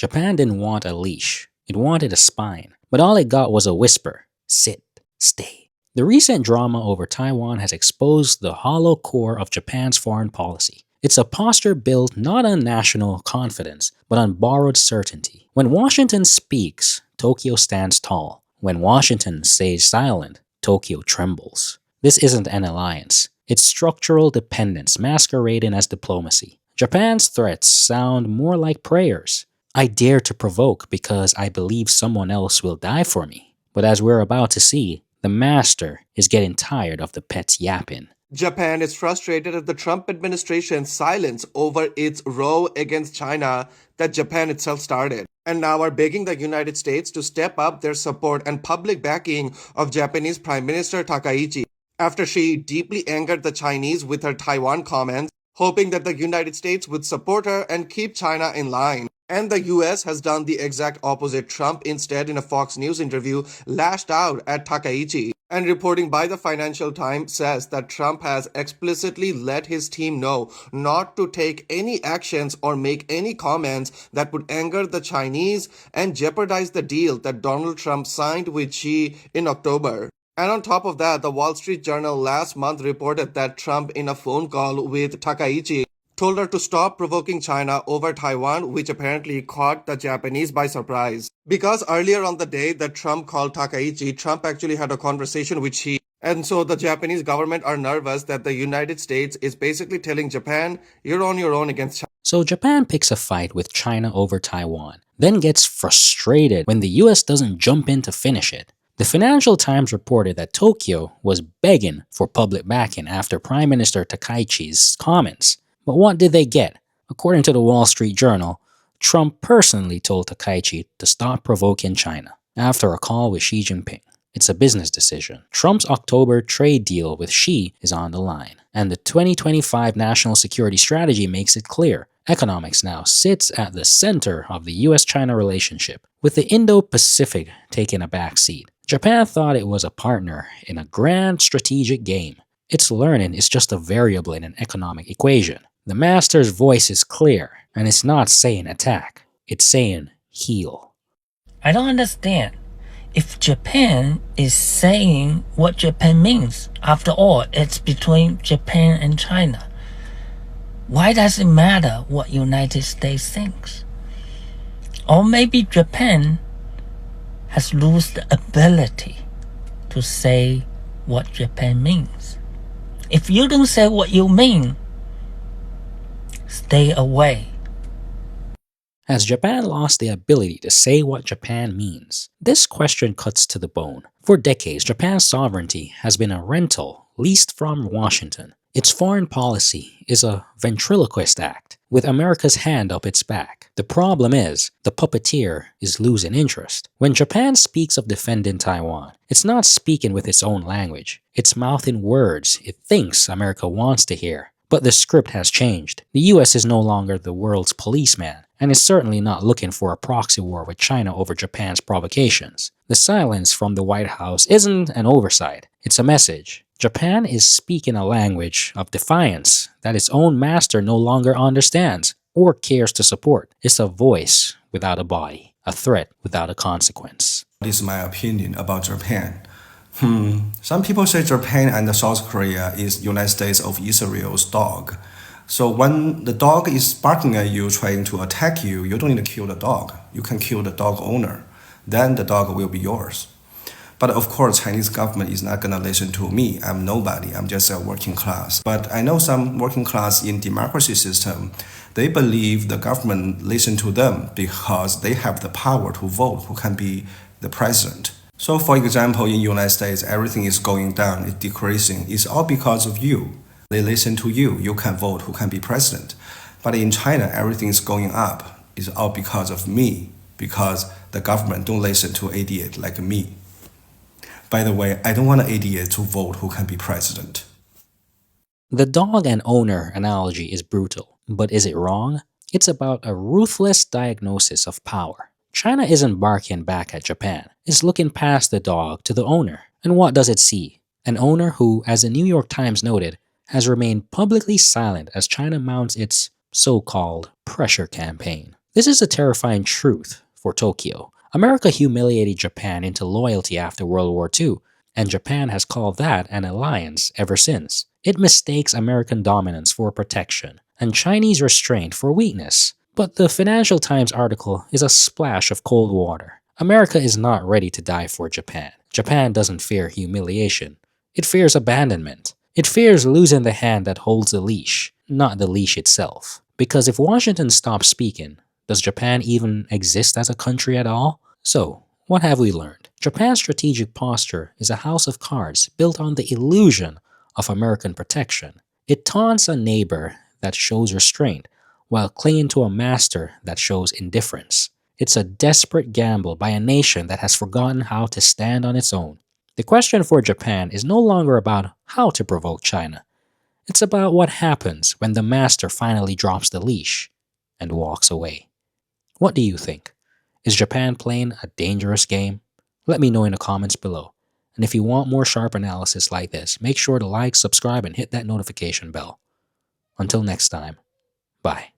Japan didn't want a leash, it wanted a spine, but all it got was a whisper: sit, stay. The recent drama over Taiwan has exposed the hollow core of Japan's foreign policy. It's a posture built not on national confidence, but on borrowed certainty. When Washington speaks, Tokyo stands tall. When Washington stays silent, Tokyo trembles. This isn't an alliance. It's structural dependence masquerading as diplomacy. Japan's threats sound more like prayers. I dare to provoke because I believe someone else will die for me. But as we're about to see, the master is getting tired of the pets yapping. Japan is frustrated at the Trump administration's silence over its row against China that Japan itself started, and now are begging the United States to step up their support and public backing of Japanese Prime Minister Takaichi after she deeply angered the Chinese with her Taiwan comments, hoping that the United States would support her and keep China in line. And the US has done the exact opposite. Trump instead, in a Fox News interview, lashed out at Takaichi. And reporting by the Financial Times says that Trump has explicitly let his team know not to take any actions or make any comments that would anger the Chinese and jeopardize the deal that Donald Trump signed with Xi in October. And on top of that, the Wall Street Journal last month reported that Trump, in a phone call with Takaichi, told her to stop provoking China over Taiwan, which apparently caught the Japanese by surprise. Because earlier on the day that Trump called Takaichi, Trump actually had a conversation with Xi. And so the Japanese government are nervous that the United States is basically telling Japan, you're on your own against China. So Japan picks a fight with China over Taiwan, then gets frustrated when the US doesn't jump in to finish it. The Financial Times reported that Tokyo was begging for public backing after Prime Minister Takaichi's comments. But what did they get? According to the Wall Street Journal, Trump personally told Takaichi to stop provoking China after a call with Xi Jinping. It's a business decision. Trump's October trade deal with Xi is on the line, and the 2025 national security strategy makes it clear. Economics now sits at the center of the US-China relationship, with the Indo-Pacific taking a back seat. Japan thought it was a partner in a grand strategic game. Its learning is just a variable in an economic equation. The master's voice is clear, and it's not saying attack, it's saying heal. I don't understand. If Japan is saying what Japan means, after all, it's between Japan and China. Why does it matter what United States thinks? Or maybe Japan has lost the ability to say what Japan means. If you don't say what you mean, stay away. Has Japan lost the ability to say what Japan means? This question cuts to the bone. For decades, Japan's sovereignty has been a rental leased from Washington. Its foreign policy is a ventriloquist act, with America's hand up its back. The problem is, the puppeteer is losing interest. When Japan speaks of defending Taiwan, it's not speaking with its own language. It's mouthing words it thinks America wants to hear. But the script has changed. The US is no longer the world's policeman, and is certainly not looking for a proxy war with China over Japan's provocations. The silence from the White House isn't an oversight, it's a message. Japan is speaking a language of defiance that its own master no longer understands or cares to support. It's a voice without a body, a threat without a consequence. This is my opinion about Japan. Some people say Japan and South Korea is United States of Israel's dog. So when the dog is barking at you, trying to attack you, you don't need to kill the dog. You can kill the dog owner. Then the dog will be yours. But of course, Chinese government is not gonna listen to me. I'm nobody. I'm just a working class. But I know some working class in democracy system, they believe the government listen to them because they have the power to vote who can be the president. So for example, in United States, everything is going down, it's decreasing. It's all because of you. They listen to you. You can vote who can be president. But in China, everything is going up. It's all because of me, because the government don't listen to idiot like me. By the way, I don't want an idiot to vote who can be president. The dog and owner analogy is brutal, but is it wrong? It's about a ruthless diagnosis of power. China isn't barking back at Japan. It's looking past the dog to the owner. And what does it see? An owner who, as the New York Times noted, has remained publicly silent as China mounts its so-called pressure campaign. This is a terrifying truth for Tokyo. America humiliated Japan into loyalty after World War II, and Japan has called that an alliance ever since. It mistakes American dominance for protection, and Chinese restraint for weakness. But the Financial Times article is a splash of cold water. America is not ready to die for Japan. Japan doesn't fear humiliation. It fears abandonment. It fears losing the hand that holds the leash, not the leash itself. Because if Washington stops speaking, does Japan even exist as a country at all? So, what have we learned? Japan's strategic posture is a house of cards built on the illusion of American protection. It taunts a neighbor that shows restraint, while clinging to a master that shows indifference. It's a desperate gamble by a nation that has forgotten how to stand on its own. The question for Japan is no longer about how to provoke China. It's about what happens when the master finally drops the leash and walks away. What do you think? Is Japan playing a dangerous game? Let me know in the comments below. And if you want more sharp analysis like this, make sure to like, subscribe, and hit that notification bell. Until next time, bye.